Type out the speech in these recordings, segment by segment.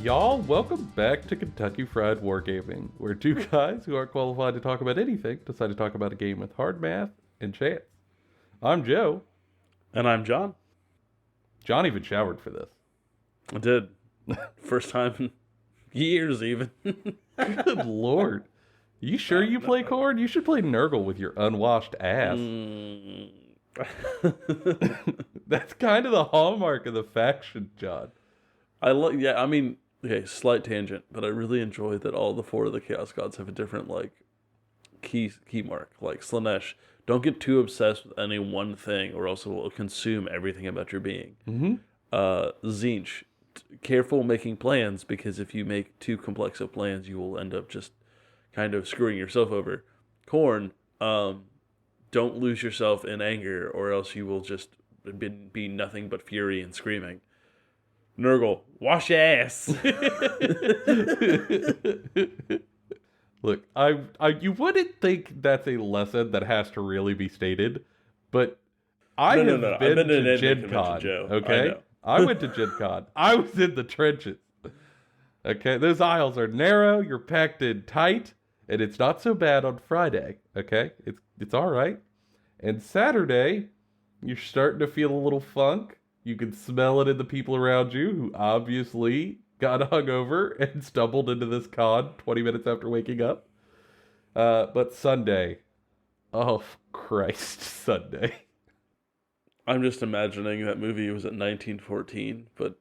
Y'all, welcome back to Kentucky Fried Wargaming, where two guys who aren't qualified to talk about anything decide to talk about a game with hard math and chance. I'm Joe. And I'm John. John even showered for this. I did. First time in years, even. Good lord. You sure you play Corn? You should play Nurgle with your unwashed ass. That's kind of the hallmark of the faction, John. Okay, slight tangent, but I really enjoy that all the four of the Chaos Gods have a different, key mark. Like, Slanesh, don't get too obsessed with any one thing, or else it will consume everything about your being. Mm-hmm. Tzeentch, careful making plans, because if you make too complex of plans, you will end up just kind of screwing yourself over. Khorne, don't lose yourself in anger, or else you will just be nothing but fury and screaming. Nurgle, wash your ass. Look, you wouldn't think that's a lesson that has to really be stated, but I have been to Gen Con, Joe. okay? I went to Gen Con. I was in the trenches. Okay, those aisles are narrow, you're packed in tight, and it's not so bad on Friday, okay? It's all right. And Saturday, you're starting to feel a little funk. You can smell it in the people around you who obviously got hungover and stumbled into this con 20 minutes after waking up. But Sunday, oh Christ, Sunday. I'm just imagining that movie was at 1914, but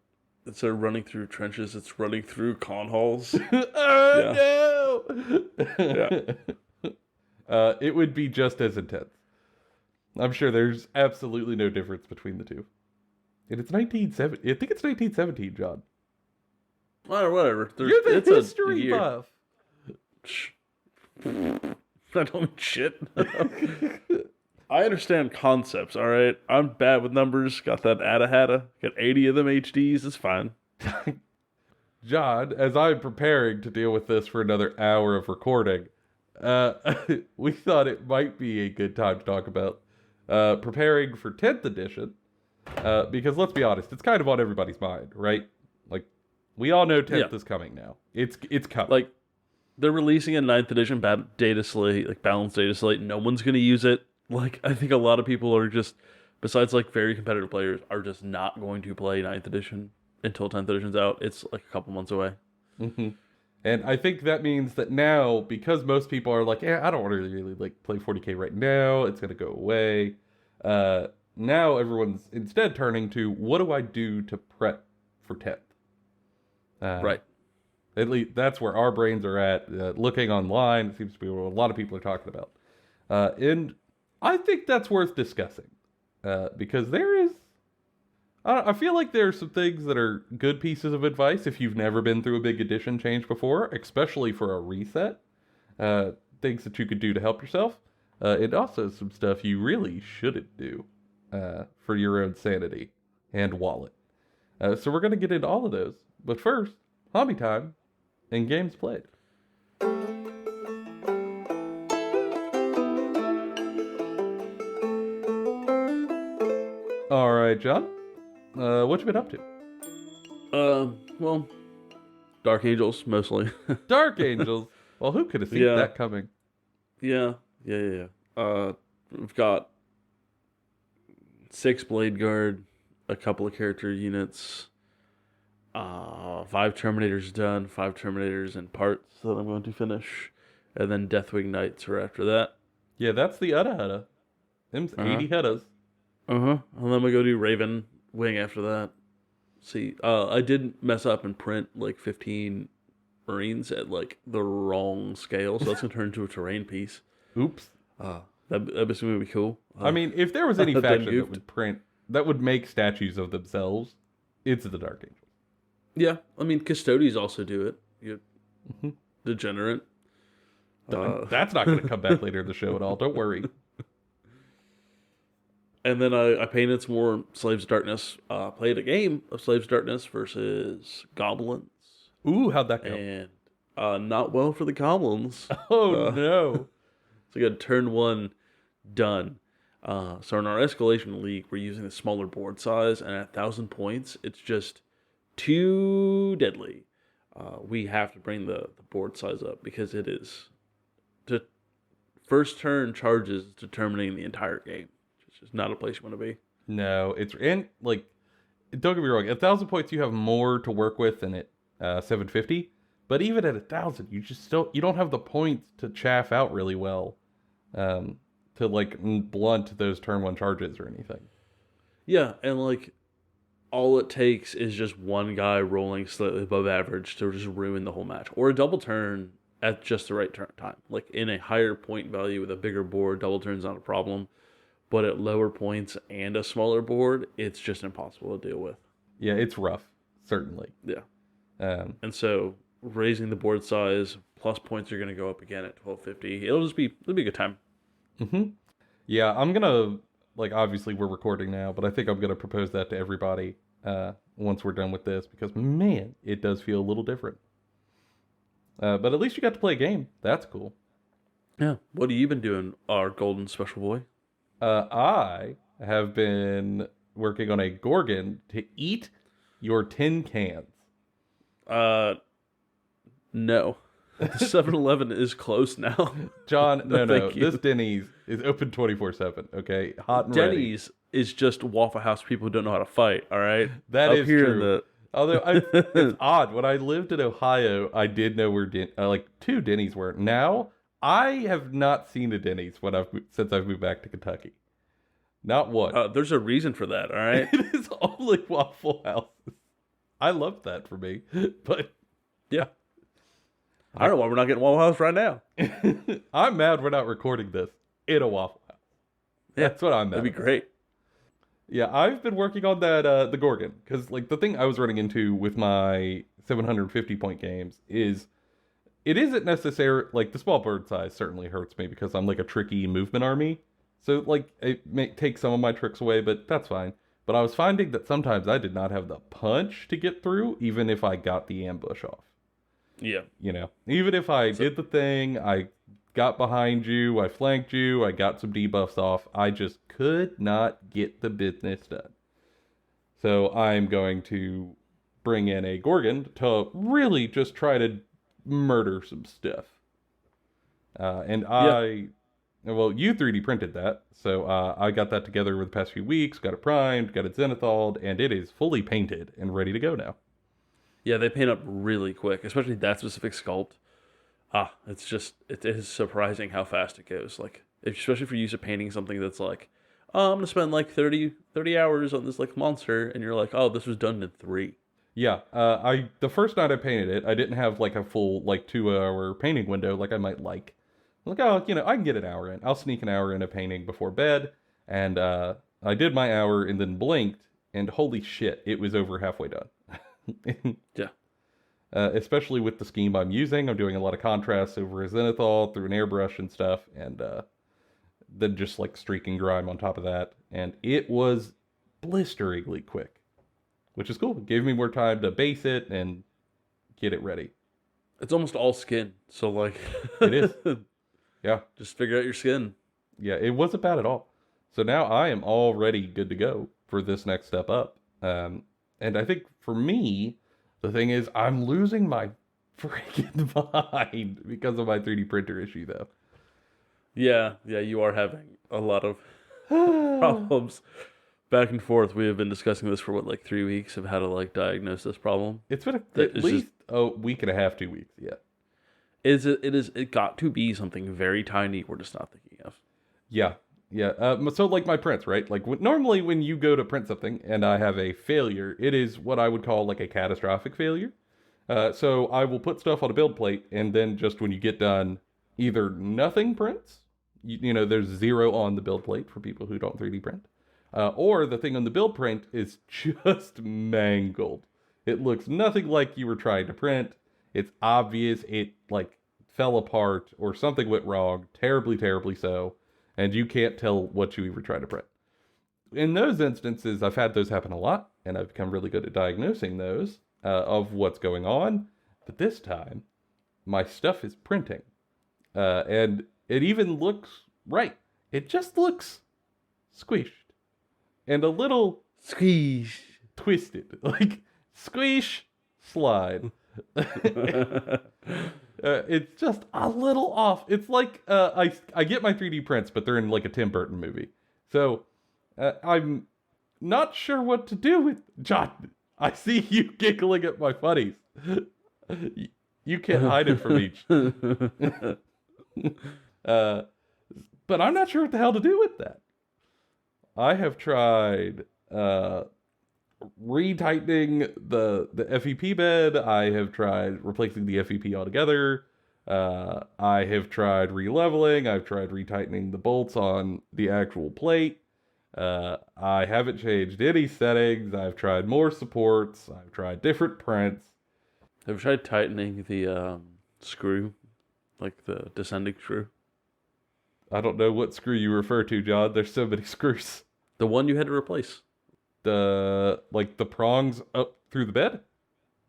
instead of running through trenches, it's running through con halls. Oh no! Yeah. It would be just as intense. I'm sure there's absolutely no difference between the two. And it's 1970. I think it's 1917, John. Whatever. You're the history buff. I don't mean shit. I understand concepts, all right? I'm bad with numbers. Got that Atta-Hatta. Got 80 of them HDs. It's fine. John, as I'm preparing to deal with this for another hour of recording, we thought it might be a good time to talk about preparing for 10th edition. Because let's be honest, it's kind of on everybody's mind, right? Like, we all know 10th is coming now. It's coming. Like, they're releasing a 9th edition balanced data slate. No one's going to use it. Like, I think a lot of people are just, besides, very competitive players, are just not going to play 9th edition until 10th edition's out. It's, a couple months away. Mm-hmm. And I think that means that now, because most people are like, I don't want to really, play 40k right now. It's going to go away. Now everyone's instead turning to, what do I do to prep for 10th? Right. At least that's where our brains are at. Looking online, it seems to be what a lot of people are talking about. And I think that's worth discussing. Because there is... I feel like there are some things that are good pieces of advice if you've never been through a big edition change before, especially for a reset. Things that you could do to help yourself. And also some stuff you really shouldn't do. For your own sanity and wallet. So we're going to get into all of those. But first, hobby time and games played. All right, John. What you been up to? Well, Dark Angels, mostly. Dark Angels? Well, who could have seen that coming? Yeah. We've got 6 Blade Guard, a couple of character units, 5 Terminators done, 5 Terminators in parts that I'm going to finish, and then Deathwing Knights are after that. Yeah, that's the Atta-Hatta. Them's 80 Hettas. And then we go do Raven Wing after that. See, I did mess up and print 15 Marines at the wrong scale, so that's going to turn into a terrain piece. Oops. That'd be cool. I mean, if there was any faction that would make statues of themselves, it's the Dark Angels. Yeah, I mean, Custodies also do it. You degenerate. That's not going to come back later in the show at all. Don't worry. And then I painted some more Slaves of Darkness. Played a game of Slaves of Darkness versus Goblins. Ooh, how'd that go? And not well for the goblins. Oh, Uh, no. so we got turn 1 done. So in our escalation league, we're using the smaller board size, and at 1,000 points, it's just too deadly. We have to bring the board size up because it is the first turn charges determining the entire game. It's just not a place you want to be. No, and like, don't get me wrong. At 1,000 points, you have more to work with than at 750. But even at 1,000, you don't have the points to chaff out really well, to like blunt those turn 1 charges or anything. Yeah, and like all it takes is just one guy rolling slightly above average to just ruin the whole match, or a double turn at just the right time. Like in a higher point value with a bigger board, double turn's not a problem. But at lower points and a smaller board, it's just impossible to deal with. Yeah, it's rough, certainly. Yeah. Um, And so raising the board size plus points are going to go up again at 1250. It'll be a good time. hmm Yeah, I'm gonna, like, obviously we're recording now, but I think I'm gonna propose that to everybody once we're done with this, because man, it does feel a little different. But at least you got to play a game. That's cool. Yeah. What have you been doing, our golden special boy? I have been working on a Gorgon to eat your tin cans. No. The 7-Eleven is closed now. John, no. Thank you. This Denny's is open 24/7, okay? Hot and ready. Denny's is just Waffle House people who don't know how to fight, all right? That Up is here true. in Although it's odd. When I lived in Ohio, I did know where like 2 Denny's were. Now, I have not seen a Denny's since I've moved back to Kentucky. Not one. there's a reason for that, all right? It is only Waffle Houses. I love that for me, but Yeah. I don't know why we're not getting Waffle House right now. I'm mad we're not recording this in a Waffle House. Yeah, That's what I'm mad that'd be about. great. Yeah, I've been working on that the Gorgon, because like the thing I was running into with my 750 point games is it isn't necessary. Like the small bird size certainly hurts me because I'm like a tricky movement army, so like it may take some of my tricks away, but that's fine. But I was finding that sometimes I did not have the punch to get through, even if I got the ambush off. Yeah. Even if I did the thing, I got behind you, I flanked you, I got some debuffs off, I just could not get the business done. So I'm going to bring in a Gorgon to really just try to murder some stuff. Well, you 3D printed that, so I got that together over the past few weeks, got it primed, got it zenithalled, and it is fully painted and ready to go now. Yeah, they paint up really quick, especially that specific sculpt. It is surprising how fast it goes. Like, especially if you're used to painting something that's like, oh, I'm going to spend like 30 hours on this like monster, and you're like, oh, this was done in 3. Yeah, the first night I painted it, I didn't have like a full like 2-hour painting window like I might like. I'm like, oh, I can get an hour in. I'll sneak an hour into painting before bed, and I did my hour and then blinked, and holy shit, it was over halfway done. Yeah. Especially with the scheme I'm using, I'm doing a lot of contrast over a zenithal through an airbrush and stuff, and then just like streaking grime on top of that, and it was blisteringly quick, which is cool. It gave me more time to base it and get it ready. It's almost all skin, so like... It is. Yeah. Just figure out your skin. Yeah, it wasn't bad at all. So now I am already good to go for this next step up. And I think for me, the thing is I'm losing my freaking mind because of my 3D printer issue, though. Yeah, you are having a lot of problems. Back and forth, we have been discussing this for 3 weeks of how to like diagnose this problem. It's been at least a week and a half, 2 weeks. Yeah. It got to be something very tiny we're just not thinking of. Yeah. So like my prints, right? Like normally when you go to print something and I have a failure, it is what I would call like a catastrophic failure. So I will put stuff on a build plate, and then just when you get done, either nothing prints, there's 0 on the build plate for people who don't 3D print, or the thing on the build print is just mangled. It looks nothing like you were trying to print. It's obvious it like fell apart or something went wrong, terribly, terribly so, and you can't tell what you were trying to print. In those instances, I've had those happen a lot, and I've become really good at diagnosing those of what's going on. But this time, my stuff is printing. And it even looks right. It just looks squished. And a little Squeeze. twisted. Like, squish, slide. It's just a little off. It's like I get my 3D prints, but they're in like a Tim Burton movie. So I'm not sure what to do with John. I see you giggling at my funnies. You can't hide it from me. But I'm not sure what the hell to do with that. I have tried retightening the FEP bed. I have tried replacing the FEP altogether. I have tried re-leveling. I've tried retightening the bolts on the actual plate. I haven't changed any settings. I've tried more supports. I've tried different prints. Have you tried tightening the screw, like the descending screw? I don't know what screw you refer to, John. There's so many screws. The one you had to replace. The prongs up through the bed?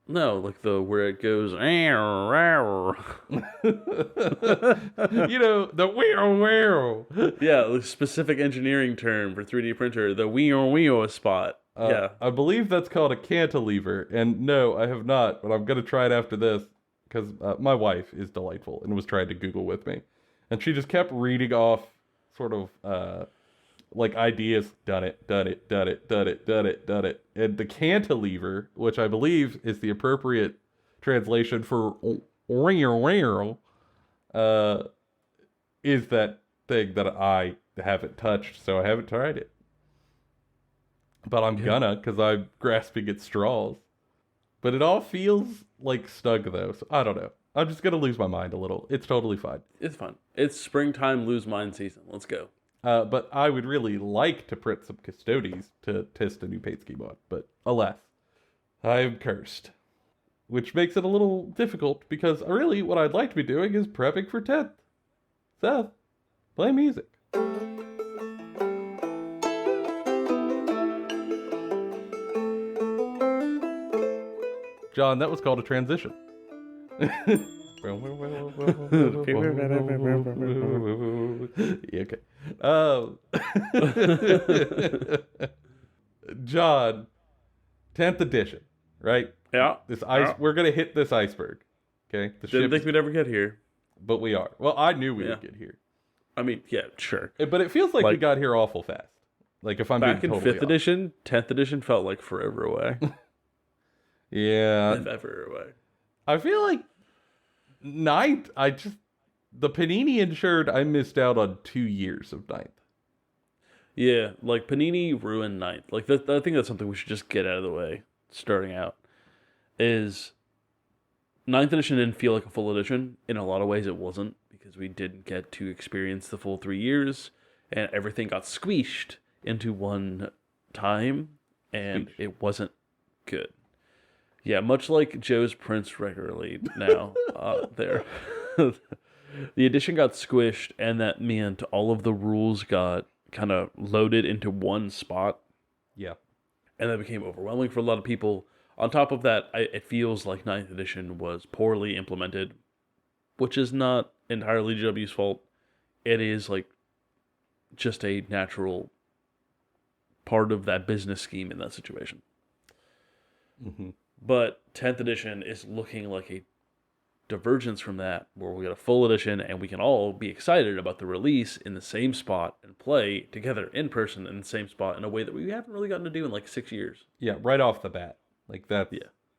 No, like where it goes. You know, the wheel. Yeah, the specific engineering term for 3D printer, the wheel spot. Yeah. I believe that's called a cantilever. And no, I have not, but I'm going to try it after this because my wife is delightful and was trying to Google with me. And she just kept reading off sort of like ideas. Done it. And the cantilever, which I believe is the appropriate translation for is that thing that I haven't touched, so I haven't tried it. But I'm gonna, because I'm grasping at straws. But it all feels like snug, though, so I don't know. I'm just gonna lose my mind a little. It's totally fine. It's fun. It's springtime lose mind season. Let's go. But I would really like to print some Custodes to test a new paint scheme on. But alas, I am cursed. Which makes it a little difficult, because really what I'd like to be doing is prepping for 10th. Seth, play music. John, that was called a transition. Yeah, okay. John, 10th edition, right? Yeah. We're gonna hit this iceberg. Okay. Didn't think we'd ever get here. But we are. Well, I knew we would get here. I mean, yeah, sure. But it feels like we got here awful fast. Like if I'm back being in totally 5th edition, 10th edition felt like forever away. Yeah. Ever away. I feel like 9th, the Panini ensured I missed out on 2 years of 9th. Yeah, like Panini ruined 9th. Like I think that's something we should just get out of the way starting out. Is 9th edition didn't feel like a full edition. In a lot of ways it wasn't, because we didn't get to experience the full 3 years, and everything got squeezed into one time, and it wasn't good. Yeah, much like Joe's prints regularly now, there. The edition got squished, and that meant all of the rules got kind of loaded into one spot. Yeah. And that became overwhelming for a lot of people. On top of that, it feels like 9th edition was poorly implemented, which is not entirely GW's fault. It is like just a natural part of that business scheme in that situation. Mm-hmm. But 10th edition is looking like a divergence from that, where we'll get a full edition and we can all be excited about the release in the same spot and play together in person in the same spot in a way that we haven't really gotten to do in like 6 years. Yeah, right off the bat. Like that's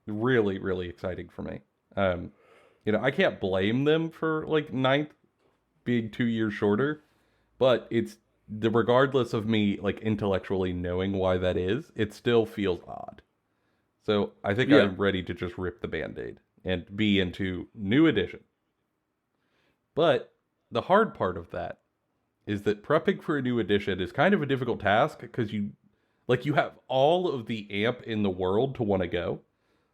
really, really exciting for me. I can't blame them for like 9th being 2 years shorter, but it's regardless of me like intellectually knowing why that is, it still feels odd. So I think I'm ready to just rip the Band-Aid and be into new edition. But the hard part of that is that prepping for a new edition is kind of a difficult task, because you have all of the amp in the world to want to go.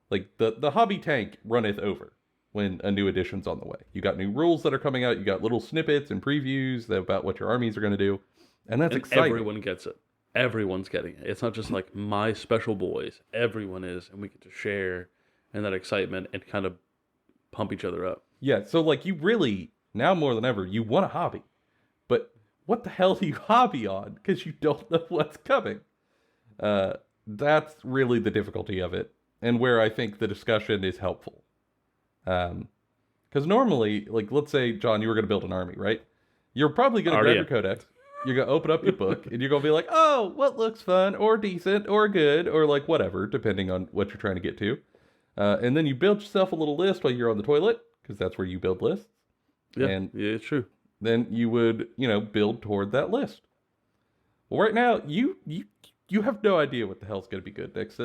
Like the hobby tank runneth over when a new edition's on the way. You got new rules that are coming out. You got little snippets and previews about what your armies are going to do. And that's exciting. Everyone gets it. Everyone's getting it. It's not just like my special boys. Everyone is, and we get to share in that excitement and kind of pump each other up. Yeah, so like you really, now more than ever, you want a hobby. But what the hell do you hobby on? Because you don't know what's coming. That's really the difficulty of it, and where I think the discussion is helpful. Because normally, like, let's say, John, you were going to build an army, right? You're probably going to grab your codex, you're going to open up your book, and you're going to be like, oh, what looks fun, or decent, or good, or like whatever, depending on what you're trying to get to. And then you build yourself a little list while you're on the toilet, because that's where you build lists. Yeah, and yeah, it's true. Then you would, build toward that list. Well, right now, you have no idea what the hell's going to be good next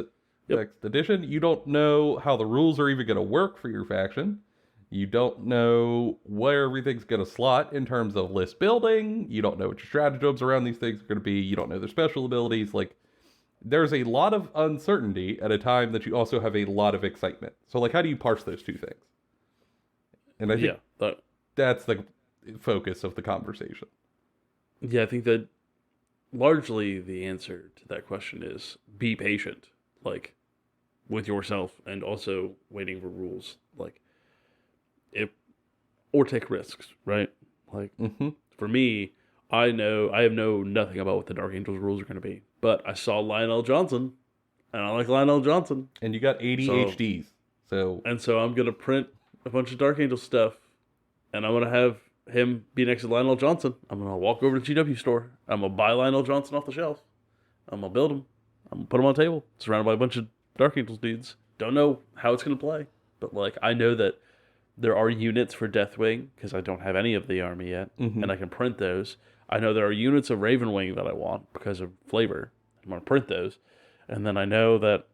edition. You don't know how the rules are even going to work for your faction. You don't know where everything's going to slot in terms of list building. You don't know what your stratagems around these things are going to be. You don't know their special abilities. Like, there's a lot of uncertainty at a time that you also have a lot of excitement. So, like, how do you parse those two things? And I think that's the focus of the conversation. Yeah, I think that largely the answer to that question is be patient, like, with yourself, and also waiting for rules, like, or take risks, right? Like, for me, I have nothing about what the Dark Angels rules are going to be, but I saw Lionel Johnson, and I like Lionel Johnson. And you got ADHDs, so I'm going to print a bunch of Dark Angel stuff, and I'm going to have him be next to Lionel Johnson. I'm going to walk over to the GW store. I'm going to buy Lionel Johnson off the shelf. I'm going to build him. I'm going to put him on a table, surrounded by a bunch of Dark Angels dudes. Don't know how it's going to play, but like, I know that there are units for Deathwing, because I don't have any of the army yet, and I can print those. I know there are units of Ravenwing that I want because of flavor. I'm going to print those. And then I know that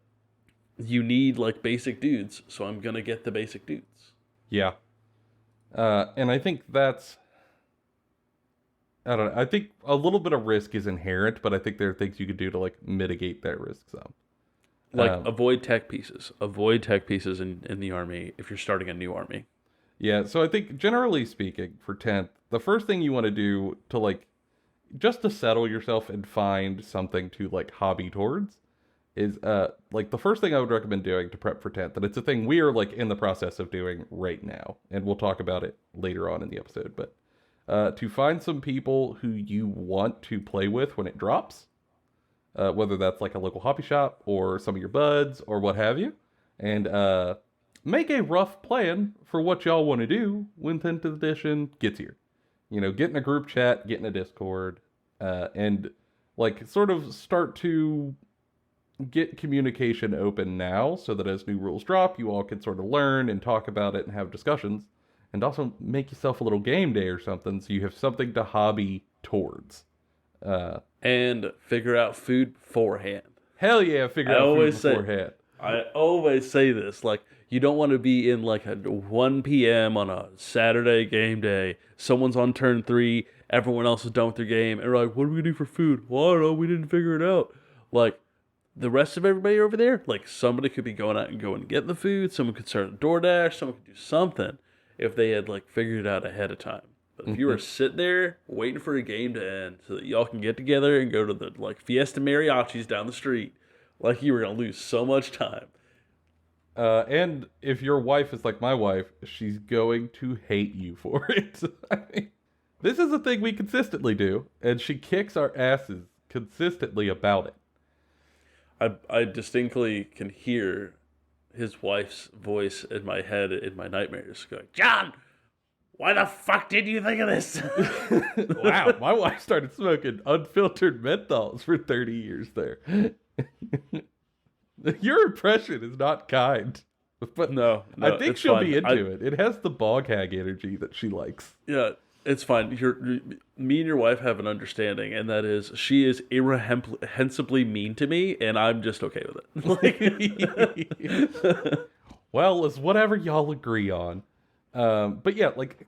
you need, like, basic dudes, so I'm going to get the basic dudes. Yeah. And I think that's... I don't know. I think a little bit of risk is inherent, but I think there are things you could do to, like, mitigate that risk some. Like, avoid tech pieces. Avoid tech pieces in the army if you're starting a new army. Yeah, so I think, generally speaking, for 10th, the first thing you want to do to, like, just to settle yourself and find something to, like, hobby towards is, like, the first thing I would recommend doing to prep for 10th, and it's a thing we are, like, in the process of doing right now, and we'll talk about it later on in the episode, but to find some people who you want to play with when it drops, whether that's, like, a local hobby shop or some of your buds or what have you, and make a rough plan for what y'all want to do when 10th edition gets here. Get in a group chat, get in a Discord, and, like, sort of start to get communication open now so that as new rules drop, you all can sort of learn and talk about it and have discussions, and also make yourself a little game day or something so you have something to hobby towards. And figure out food beforehand. Hell yeah, figure out food beforehand. I always say this, like, you don't want to be in, like, at 1 p.m. on a Saturday game day. Someone's on turn 3, everyone else is done with their game, and they're like, what do we do for food? Well, I don't know, we didn't figure it out. Like, the rest of everybody over there, like, somebody could be going out and going and get the food, someone could start a DoorDash, someone could do something if they had, like, figured it out ahead of time. But if you were sitting there waiting for a game to end so that y'all can get together and go to the, like, Fiesta Mariachis down the street, like, you were going to lose so much time. And if your wife is like my wife, she's going to hate you for it. I mean, this is a thing we consistently do, and she kicks our asses consistently about it. I distinctly can hear his wife's voice in my head in my nightmares going, John, why the fuck did you think of this? Wow, my wife started smoking unfiltered menthols for 30 years there. Your impression is not kind. But no, I think she'll be into it. It has the bog hag energy that she likes. Yeah, it's fine. Me and your wife have an understanding, and that is she is irrehensibly mean to me, and I'm just okay with it. Well, it's whatever y'all agree on. But yeah, like,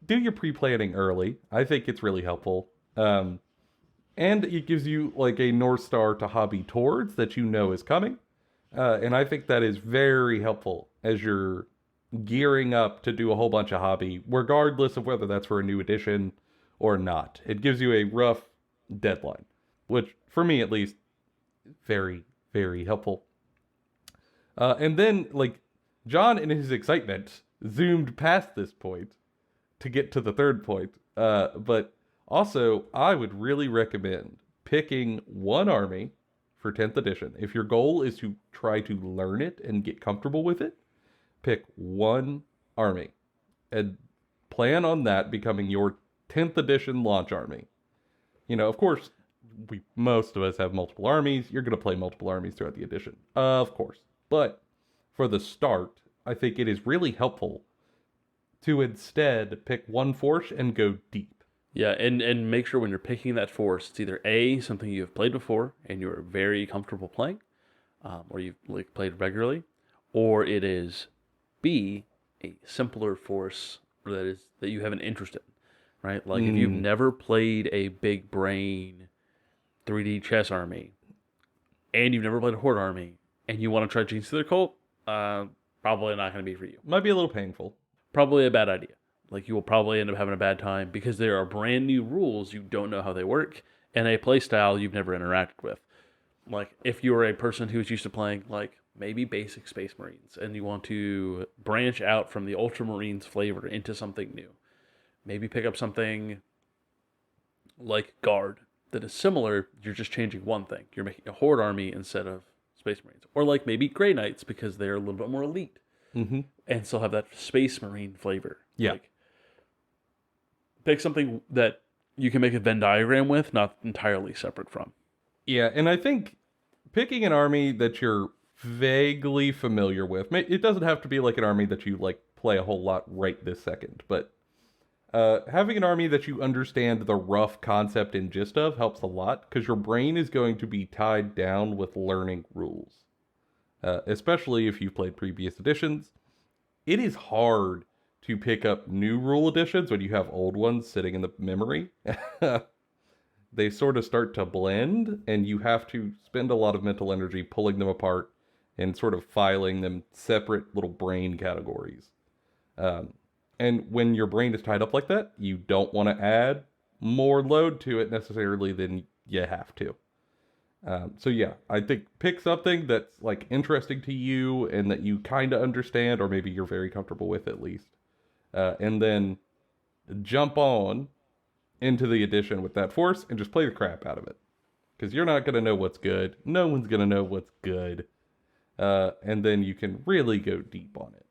do your pre-planning early. I think it's really helpful. And it gives you, like, a North Star to hobby towards that you know is coming. And I think that is very helpful as you're gearing up to do a whole bunch of hobby, regardless of whether that's for a new edition or not. It gives you a rough deadline, which, for me at least, very, very helpful. And then, like, John, in his excitement, zoomed past this point to get to the third point. But also, I would really recommend picking one army for 10th edition. If your goal is to try to learn it and get comfortable with it, pick one army and plan on that becoming your 10th edition launch army. Of course, most of us have multiple armies. You're going to play multiple armies throughout the edition, of course. But for the start, I think it is really helpful to instead pick one force and go deep. Yeah, and make sure when you're picking that force, it's either A, something you've played before and you're very comfortable playing, or you've played regularly, or it is B, a simpler force that you have an interest in, right? Like if you've never played a big brain 3D chess army, and you've never played a horde army, and you want to try Genes to the Cult, probably not going to be for you. Might be a little painful. Probably a bad idea. Like, you will probably end up having a bad time because there are brand new rules you don't know how they work and a play style you've never interacted with. Like, if you're a person who's used to playing, like, maybe basic Space Marines and you want to branch out from the Ultramarines flavor into something new, maybe pick up something like Guard that is similar, you're just changing one thing. You're making a Horde army instead of Space Marines. Or like maybe Grey Knights because they're a little bit more elite and still have that Space Marine flavor. Yeah. Like, pick something that you can make a Venn diagram with, not entirely separate from. Yeah, and I think picking an army that you're vaguely familiar with, it doesn't have to be like an army that you like play a whole lot right this second, but having an army that you understand the rough concept and gist of helps a lot, because your brain is going to be tied down with learning rules. Especially if you've played previous editions. It is hard to pick up new rule editions when you have old ones sitting in the memory. They sort of start to blend, and you have to spend a lot of mental energy pulling them apart and sort of filing them separate little brain categories. And when your brain is tied up like that, you don't want to add more load to it necessarily than you have to. So yeah, I think pick something that's like interesting to you and that you kind of understand, or maybe you're very comfortable with at least. And then jump on into the edition with that force and just play the crap out of it. Because you're not going to know what's good. No one's going to know what's good. And then you can really go deep on it.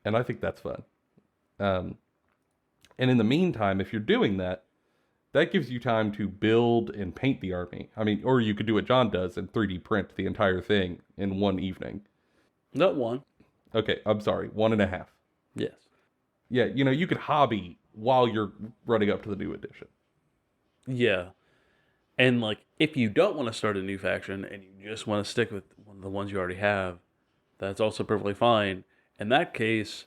And I think that's fun. And in the meantime, if you're doing that, that gives you time to build and paint the army. I mean, or you could do what John does and 3D print the entire thing in one evening. Not one. Okay, I'm sorry, 1.5. Yes. Yeah, you could hobby while you're running up to the new edition. Yeah. And, like, if you don't want to start a new faction and you just want to stick with one of the ones you already have, that's also perfectly fine. In that case,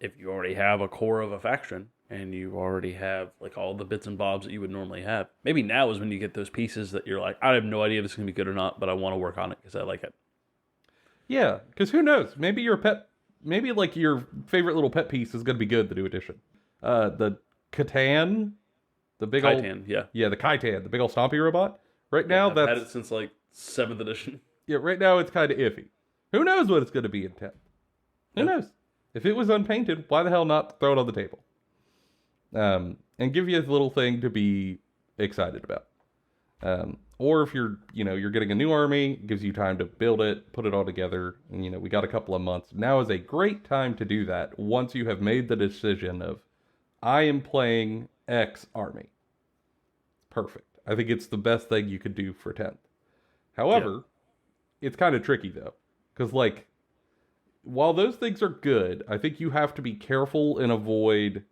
if you already have a core of a faction and you already have, like, all the bits and bobs that you would normally have, maybe now is when you get those pieces that you're like, I have no idea if it's going to be good or not, but I want to work on it because I like it. Yeah, because who knows? Maybe like your favorite little pet piece is going to be good, the new edition. The Catan, the big Khitan, yeah. Yeah, the Khitan, the big old stompy robot. Right now, I've had it since, like, 7th edition. Yeah, right now it's kind of iffy. Who knows what it's going to be in 10th? Who knows? If it was unpainted, why the hell not throw it on the table? And give you a little thing to be excited about. Or if you're getting a new army, it gives you time to build it, put it all together. And, we got a couple of months. Now is a great time to do that once you have made the decision of, I am playing X army. Perfect. I think it's the best thing you could do for 10th. However, it's kind of tricky though. Because, like, while those things are good, I think you have to be careful and avoid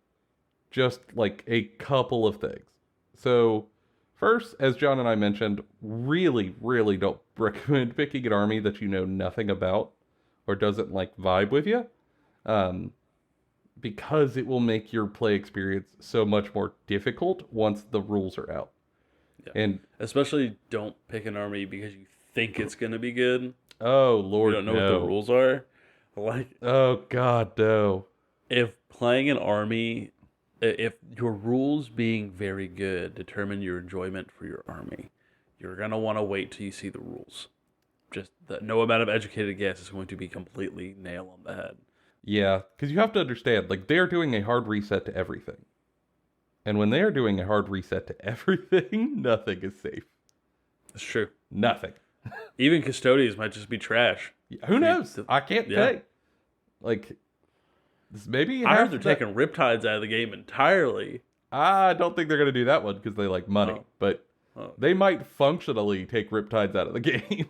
just, like, a couple of things. So, first, as John and I mentioned, really, really don't recommend picking an army that you know nothing about or doesn't, like, vibe with you. Because it will make your play experience so much more difficult once the rules are out. Yeah. And especially don't pick an army because you think it's going to be good. Oh, Lord, you don't know what the rules are. Like, oh, God, no. If playing an army, if your rules being very good determine your enjoyment for your army, you're going to want to wait till you see the rules. Just that no amount of educated guess is going to be completely nail on the head. Yeah, because you have to understand, like, they're doing a hard reset to everything. And when they're doing a hard reset to everything, nothing is safe. It's true. Nothing. Even custodians might just be trash. Who knows? I can't pay. Like, maybe I heard they're taking Riptides out of the game entirely. I don't think they're going to do that one because they like money. Oh. But they might functionally take Riptides out of the game,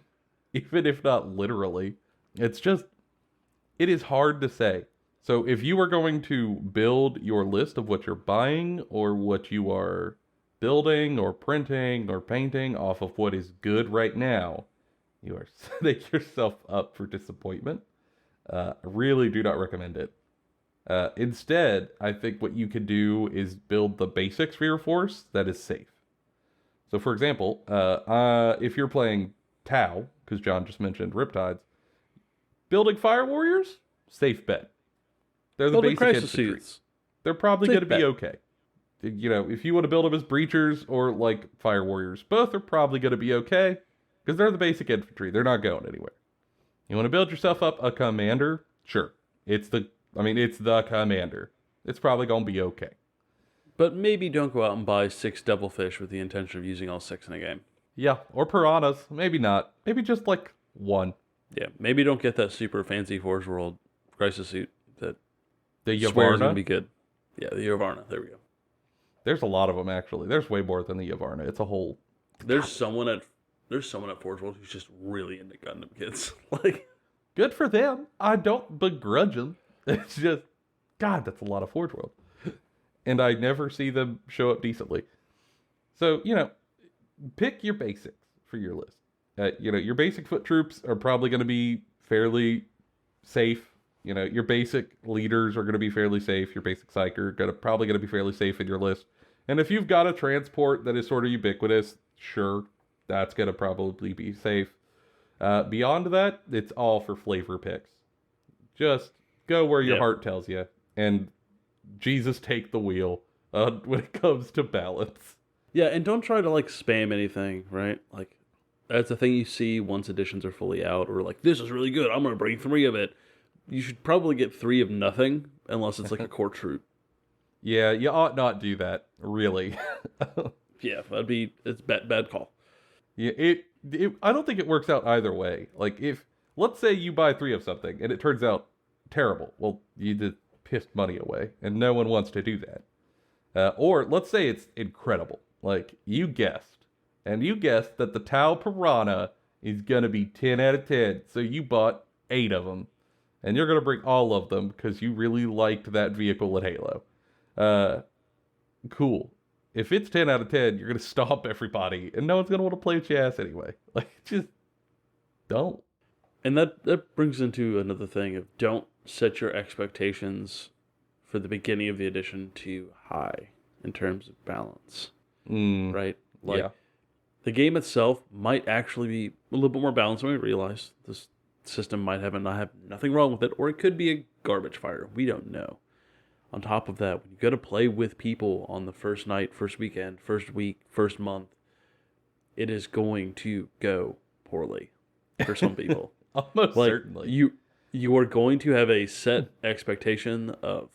even if not literally. It's just, it is hard to say. So if you are going to build your list of what you're buying or what you are building or printing or painting off of what is good right now, you are setting yourself up for disappointment. I really do not recommend it. Instead, I think what you could do is build the basics for your force that is safe. So for example, if you're playing Tau, because John just mentioned Riptides, building Fire Warriors, safe bet. They're the basic infantry. They're probably going to be okay. You know, if you want to build them as breachers or like Fire Warriors, both are probably going to be okay because they're the basic infantry. They're not going anywhere. You want to build yourself up a commander? Sure. It's the commander. It's probably going to be okay. But maybe don't go out and buy 6 devilfish with the intention of using all 6 in a game. Yeah, or piranhas. Maybe not. Maybe just like 1. Yeah, maybe don't get that super fancy Forge World crisis suit that the swears Yavarna gonna be good. Yeah, the Yavarna. There we go. There's a lot of them actually. There's way more than the Yavarna. It's a whole. There's someone at Forge World who's just really into Gundam kids. Like, good for them. I don't begrudge them. It's just, God, that's a lot of Forge World, and I never see them show up decently. So pick your basics for your list. Your basic foot troops are probably going to be fairly safe. Your basic leaders are going to be fairly safe. Your basic psyker probably going to be fairly safe in your list. And if you've got a transport that is sort of ubiquitous, sure, that's going to probably be safe. Beyond that, it's all for flavor picks. Just go where your heart tells you, and Jesus take the wheel when it comes to balance. Yeah, and don't try to spam anything, right? Like, that's the thing you see once editions are fully out, or this is really good, I'm going to bring 3 of it. You should probably get 3 of nothing, unless it's a core troop. Yeah, you ought not do that, really. Yeah, it's bad call. Yeah, I don't think it works out either way. If, let's say you buy 3 of something, and it turns out terrible, well, you just pissed money away, and no one wants to do that. Or, let's say it's incredible. You guessed that the Tau Piranha is going to be 10 out of 10, so you bought 8 of them. And you're going to bring all of them because you really liked that vehicle in Halo. Cool. If it's 10 out of 10, you're going to stomp everybody, and no one's going to want to play with your ass anyway. Just don't. And that brings into another thing of don't set your expectations for the beginning of the edition too high in terms of balance. Right? Yeah. The game itself might actually be a little bit more balanced than we realize. This system might have nothing wrong with it, or it could be a garbage fire. We don't know. On top of that, when you go to play with people on the first night, first weekend, first week, first month, it is going to go poorly for some people. Almost certainly. You are going to have a set expectation of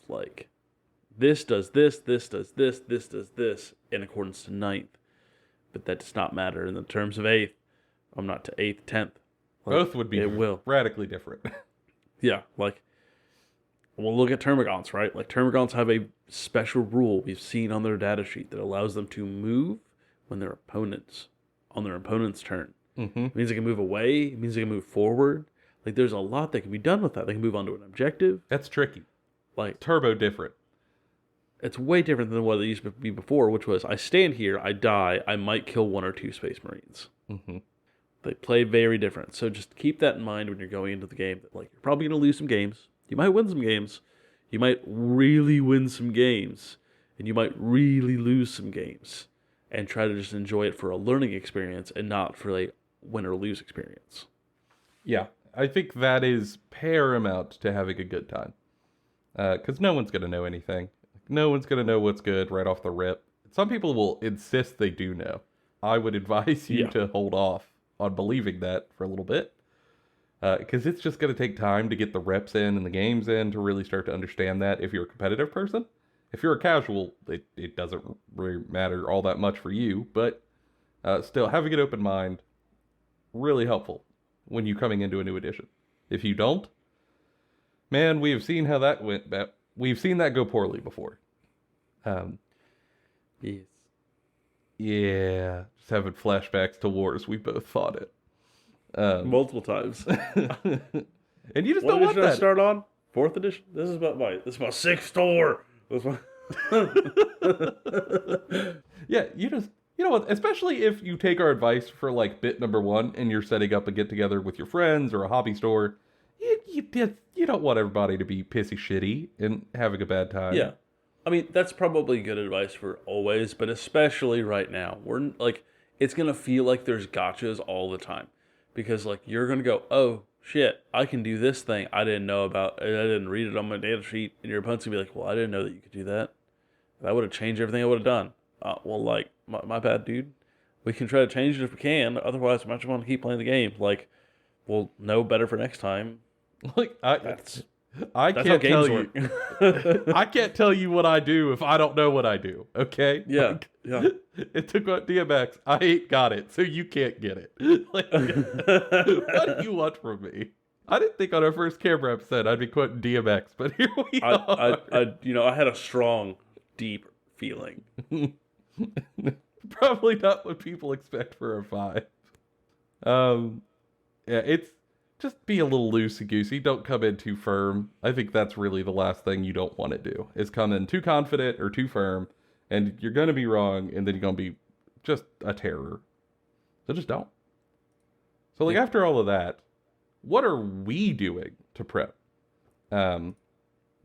this does this, this does this, this does this in accordance to 9th. But that does not matter in the terms of 8th. I'm not to 8th, 10th. Both would be radically different. Yeah, we'll look at Termagants, right? Termagants have a special rule we've seen on their data sheet that allows them to move when on their opponent's turn. Mm-hmm. It means they can move away. It means they can move forward. There's a lot that can be done with that. They can move onto an objective. That's tricky. Turbo different. It's way different than what it used to be before, which was, I stand here, I die, I might kill 1 or 2 Space Marines. Mm-hmm. They play very different. So just keep that in mind when you're going into the game. That you're probably going to lose some games. You might win some games. You might really win some games. And you might really lose some games. And try to just enjoy it for a learning experience and not for a win or lose experience. Yeah, I think that is paramount to having a good time. Because no one's going to know anything. No one's going to know what's good right off the rip. Some people will insist they do know. I would advise you to hold off on believing that for a little bit. Because it's just going to take time to get the reps in and the games in to really start to understand that if you're a competitive person. If you're a casual, it doesn't really matter all that much for you, but still, having an open mind, really helpful when you're coming into a new edition. If you don't, man, we have seen how that went. We've seen that go poorly before. Yes. Yeah, just having flashbacks to wars we both fought it. Multiple times. And you just What don't want edition I that. start on? 4th edition? This is my 6th store. Yeah, you know what, especially if you take our advice for like bit number 1 and you're setting up a get together with your friends or a hobby store, you don't want everybody to be pissy shitty and having a bad time. Yeah. I mean, that's probably good advice for always, but especially right now. We're like, it's going to feel like there's gotchas all the time. Because like, you're going to go, oh shit, I can do this thing I didn't know about. I didn't read it on my data sheet. And your opponent's going to be like, well, I didn't know that you could do that. That would have changed everything I would have done. Well, like, my bad, dude. We can try to change it if we can. Otherwise, I might just want to keep playing the game. Like, we'll know better for next time. Like, That's I how can't tell games you. work. I can't tell you what I do if I don't know what I do. Okay? Yeah, Like, yeah. It took out DMX. I ain't got it, so you can't get it. Like, what do you want from me? I didn't think on our first camera episode I'd be quoting DMX, but here we are. I had a strong, deep feeling. Probably not what people expect for a 5. Yeah, it's just be a little loosey-goosey. Don't come in too firm. I think that's really the last thing you don't want to do, is come in too confident or too firm, and you're going to be wrong, and then you're going to be just a terror. So just don't. So, like, after all of that, what are we doing to prep? So,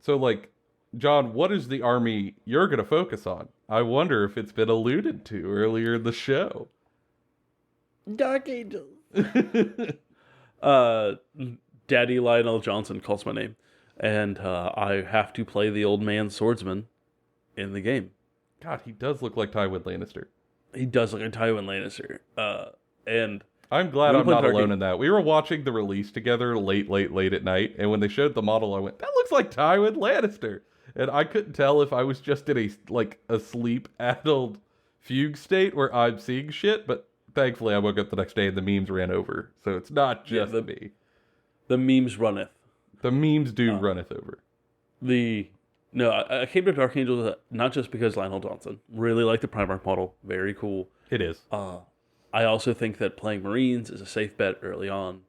like, John, what is the army you're going to focus on? I wonder if it's been alluded to earlier in the show. Dark Angels. Daddy Lionel Johnson calls my name, and I have to play the old man swordsman in the game. God, he does look like Tywin Lannister. He does look like Tywin Lannister. And I'm glad I'm play not Dark alone in that. We were watching the release together late at night, and when they showed the model, I went, that looks like Tywin Lannister. And I couldn't tell if I was just in a sleep-addled fugue state where I'm seeing shit, but thankfully I woke up the next day and the memes ran over. So it's not just me. The memes runneth. The memes do runneth over. No, I came to Dark Angels not just because Lionel Johnson. Really like the Primarch model. Very cool. It is. I also think that playing Marines is a safe bet early on.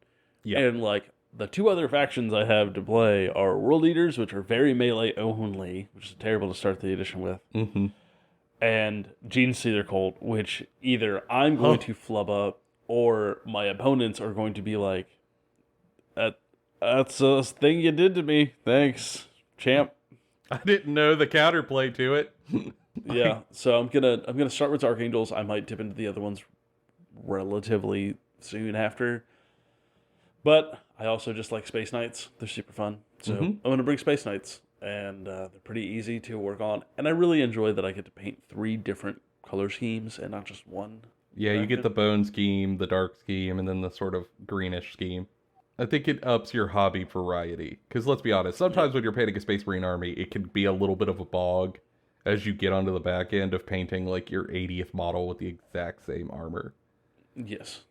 Yeah. And like the two other factions I have to play are World Eaters, which are very melee only, which is terrible to start the edition with. Mm-hmm. And Gene Stealer Cult, which either I'm going to flub up or my opponents are going to be like, that's a thing you did to me. Thanks, champ. I didn't know the counterplay to it. Yeah, so I'm gonna start with Dark Angels. I might dip into the other ones relatively soon after. But I also just like Space Knights. They're super fun. So I'm gonna bring Space Knights, and they're pretty easy to work on. And I really enjoy that I get to paint 3 different color schemes and not just one. Yeah, you get the bone scheme, the dark scheme, and then the sort of greenish scheme. I think it ups your hobby variety. Because let's be honest, sometimes when you're painting a Space Marine army, it can be a little bit of a bog as you get onto the back end of painting like your 80th model with the exact same armor. Yes.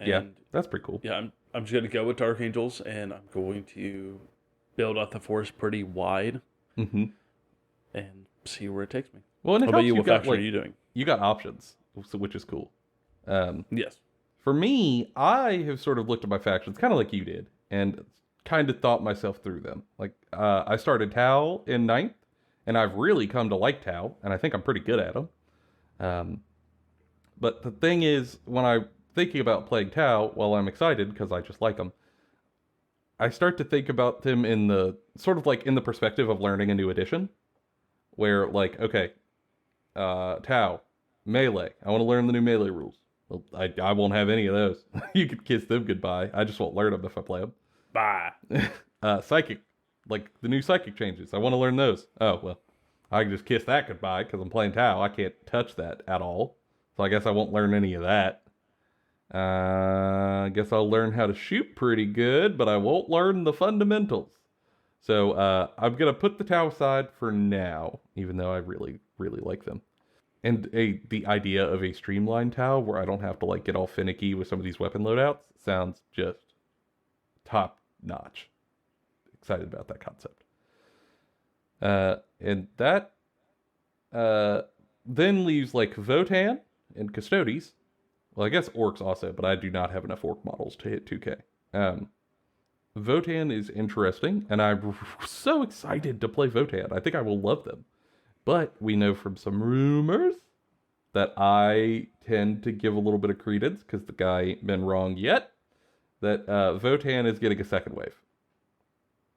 And yeah, that's pretty cool. Yeah, I'm just gonna go with Dark Angels, and I'm going to build out the force pretty wide, and see where it takes me. Well, and How about you? What faction are you doing? You got options, which is cool. Yes. For me, I have sort of looked at my factions kind of like you did, and kind of thought myself through them. Like, I started Tau in 9th, and I've really come to like Tau, and I think I'm pretty good at them. But the thing is, when I'm thinking about playing Tau, well, I'm excited because I just like them. I start to think about them in the sort of like in the perspective of learning a new edition, where like, okay, Tau, melee. I want to learn the new melee rules. Well, I won't have any of those. You could kiss them goodbye. I just won't learn them if I play them. Bye. Psychic, like the new psychic changes. I want to learn those. Oh well, I can just kiss that goodbye because I'm playing Tau. I can't touch that at all. So I guess I won't learn any of that. I guess I'll learn how to shoot pretty good, but I won't learn the fundamentals. So I'm gonna put the Tau aside for now, even though I really, really like them. And the idea of a streamlined Tau where I don't have to like get all finicky with some of these weapon loadouts sounds just top notch. Excited about that concept. And that then leaves like Votan and Custodes. Well, I guess Orcs also, but I do not have enough Orc models to hit 2K. Votan is interesting, and I'm so excited to play Votan. I think I will love them. But we know from some rumors that I tend to give a little bit of credence, because the guy ain't been wrong yet, that Votan is getting a second wave.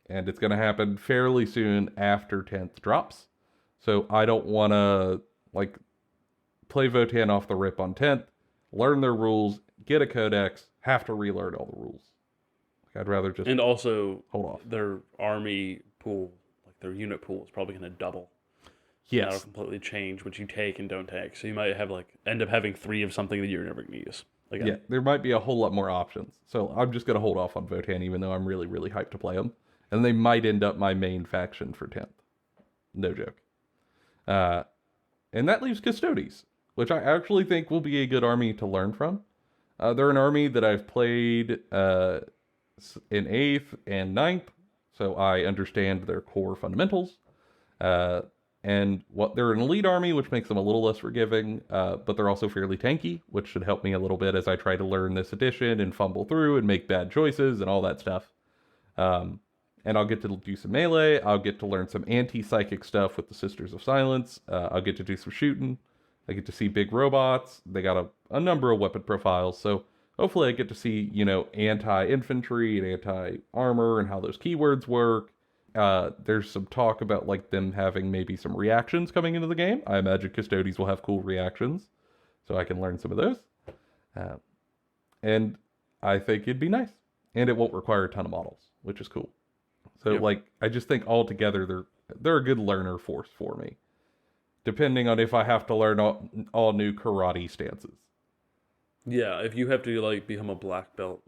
And it's going to happen fairly soon after 10th drops. So I don't want to, like, play Votan off the rip on 10th, learn their rules, get a codex, have to relearn all the rules. I'd rather just and also hold off. Their army pool, like their unit pool, is probably going to double. Yes, that'll completely change what you take and don't take. So you might have end up having 3 of something that you're never going to use. Again. Yeah, there might be a whole lot more options. So I'm just going to hold off on Votan, even though I'm really, really hyped to play them. And they might end up my main faction for 10th. No joke. And that leaves Custodes, which I actually think will be a good army to learn from. They're an army that I've played in 8th and 9th, so I understand their core fundamentals. And they're an elite army, which makes them a little less forgiving, but they're also fairly tanky, which should help me a little bit as I try to learn this edition and fumble through and make bad choices and all that stuff. And I'll get to do some melee. I'll get to learn some anti-psychic stuff with the Sisters of Silence. I'll get to do some shooting. I get to see big robots. They got a number of weapon profiles, so hopefully I get to see, anti-infantry and anti-armor and how those keywords work. There's some talk about like them having maybe some reactions coming into the game. I imagine Custodes will have cool reactions, so I can learn some of those. And I think it'd be nice. And it won't require a ton of models, which is cool. So I just think altogether they're a good learner force for me. Depending on if I have to learn all new karate stances. Yeah, if you have to become a black belt,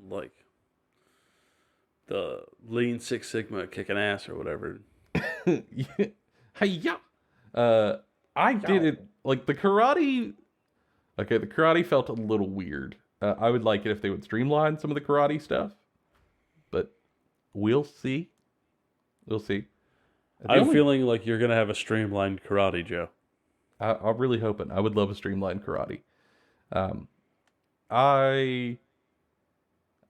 the Lean Six Sigma kicking ass or whatever. Hey-ya! I did it the karate. Okay, the karate felt a little weird. I would like it if they would streamline some of the karate stuff, but we'll see. We'll see. I'm feeling like you're gonna have a streamlined karate, Joe. I'm really hoping. I would love a streamlined karate. I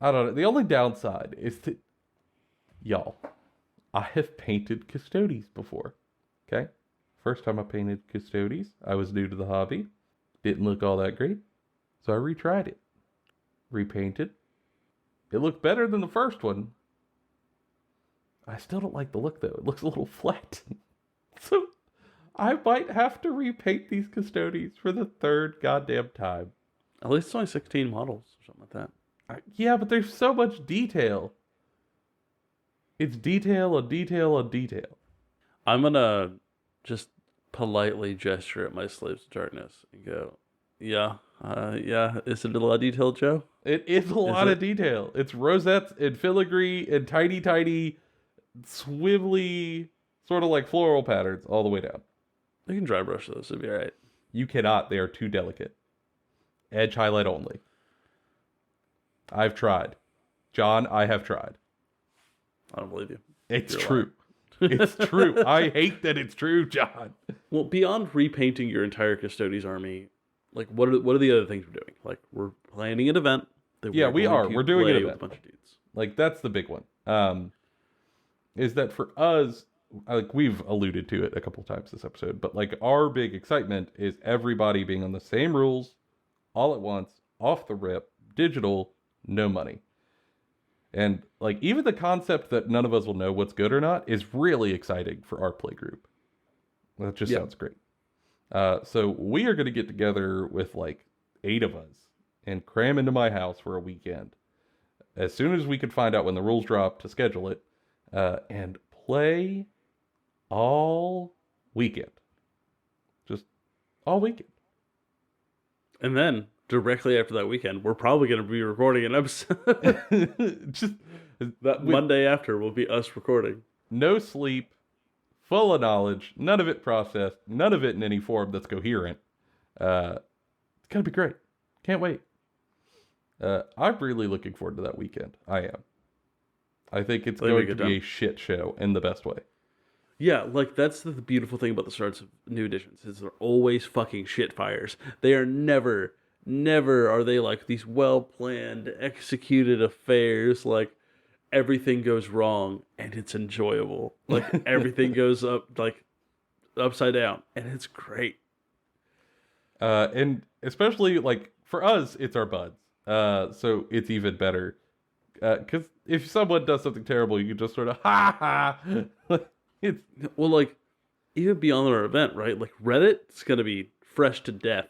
don't know. The only downside is that, y'all, I have painted Custodes before. Okay? First time I painted Custodes, I was new to the hobby. Didn't look all that great. So I retried it. Repainted. It looked better than the first one. I still don't like the look, though. It looks a little flat. So I might have to repaint these Custodes for the 3rd goddamn time. At least it's only 16 models or something like that. Yeah, but there's so much detail. It's detail on detail on detail. I'm gonna just politely gesture at my slaves of darkness and go, yeah, is it a lot of detail, Joe? It is a lot of detail. It's rosettes and filigree and tiny, swivelly, sort of like floral patterns all the way down. You can dry brush those, it'll be alright. You cannot. They are too delicate. Edge highlight only. I've tried. John, I have tried. I don't believe you. It's true. It's true. I hate that it's true, John. Well, beyond repainting your entire Custodes army, what are the other things we're doing? We're planning an event. We are. We're doing an event. With a bunch of dudes. That's the big one. Is that for us, we've alluded to it a couple times this episode, but our big excitement is everybody being on the same rules, all at once, off the rip, digital, no money. And even the concept that none of us will know what's good or not is really exciting for our play group. That just sounds great. So we are going to get together with 8 of us and cram into my house for a weekend. As soon as we could find out when the rules drop to schedule it, and play all weekend. Just all weekend. And then directly after that weekend, we're probably going to be recording an episode. Just That Monday after will be us recording. no sleep, full of knowledge, none of it processed, none of it in any form that's coherent. It's gonna be great. Can't wait. I'm really looking forward to that weekend. I am. I think it's going to be a shit show in the best way. Yeah, like that's the beautiful thing about the starts of new editions is they're always fucking shit fires. They are never are they like these well-planned, executed affairs. Like everything goes wrong and it's enjoyable. Like everything goes up like upside down and it's great. And especially like for us, it's our buds. So it's even better. Because if someone does something terrible, you can just sort of ha ha. It's well, like even beyond our event, right? Like Reddit's gonna be fresh to death.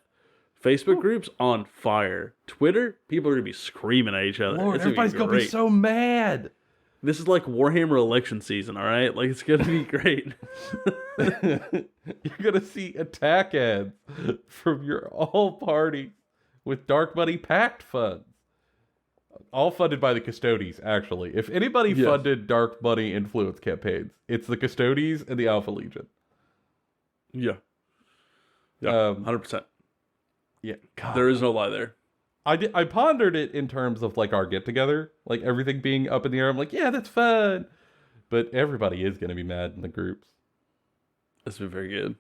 Facebook groups on fire. Twitter, people are gonna be screaming at each other. Lord, everybody's gonna be so mad. This is like Warhammer election season, all right? Like it's gonna be great. You're gonna see attack ads from your all party with Dark Money Pact funds. All funded by the Custodies, actually. If anybody funded Dark Money influence campaigns, it's the Custodies and the Alpha Legion. Yeah. Yeah, 100%. Yeah, God. There is no lie there. I pondered it in terms of like our get-together, like everything being up in the air. I'm like, yeah, that's fun. But everybody is going to be mad in the groups. It's been very good.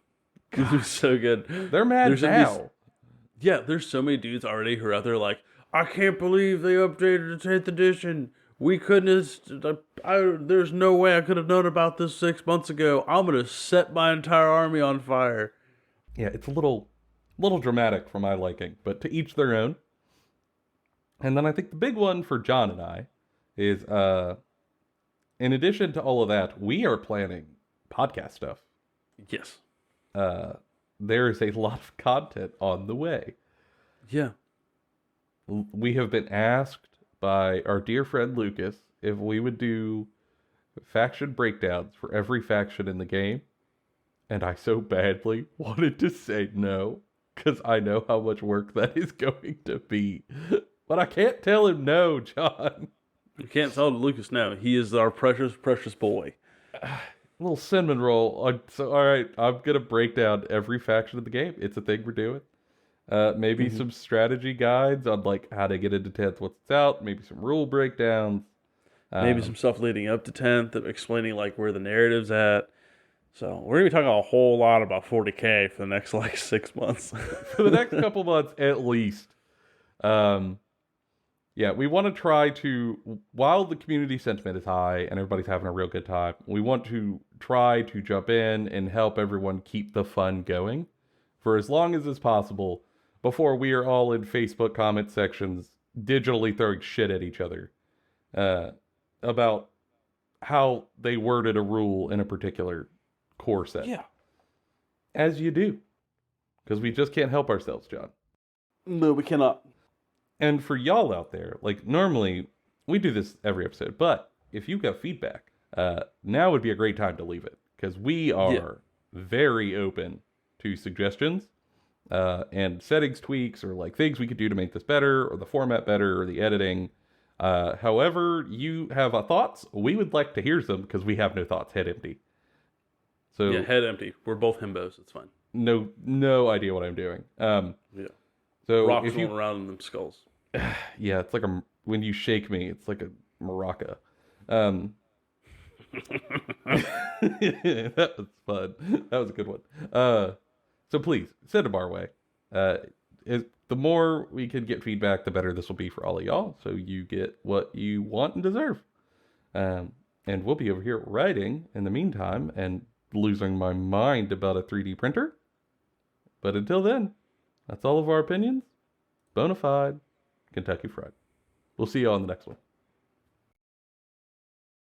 It's been so good. They're mad now. There's so many dudes already who are out there like, I can't believe they updated the 10th edition. We couldn't have... there's no way I could have known about this 6 months ago. I'm going to set my entire army on fire. Yeah, it's a little dramatic for my liking, but to each their own. And then I think the big one for John and I is, in addition to all of that, we are planning podcast stuff. Yes. There is a lot of content on the way. Yeah. We have been asked by our dear friend Lucas if we would do faction breakdowns for every faction in the game. And I so badly wanted to say no, because I know how much work that is going to be. But I can't tell him no, John. You can't tell Lucas no. He is our precious, precious boy. Little cinnamon roll. So, all right, I'm going to break down every faction of the game. It's a thing we're doing. Maybe some strategy guides on like how to get into 10th, what's it's out. Maybe some rule breakdowns. Maybe some stuff leading up to 10th, explaining like where the narrative's at. So we're going to be talking a whole lot about 40K for the next like 6 months. For the next couple months at least. Yeah, we want to try to, while the community sentiment is high and everybody's having a real good time, we want to try to jump in and help everyone keep the fun going for as long as is possible before we are all in Facebook comment sections digitally throwing shit at each other about how they worded a rule in a particular core set. Yeah. As you do. Because we just can't help ourselves, John. No, we cannot. And for y'all out there, like normally we do this every episode, but if you've got feedback, now would be a great time to leave it because we are very open to suggestions and settings tweaks or like things we could do to make this better or the format better or the editing. However you have thoughts, we would like to hear them because we have no thoughts, head empty. So yeah, head empty. We're both himbos. It's fine. No idea what I'm doing. Yeah. So rocks if you rolling around in them skulls. Yeah, it's like when you shake me, it's like a maraca. That was fun. That was a good one. So please send them our way. The more we can get feedback, the better this will be for all of y'all. So you get what you want and deserve. And we'll be over here writing in the meantime and losing my mind about a 3D printer. But until then, that's all of our opinions. Bonafide. Kentucky Fried. We'll see you on the next one.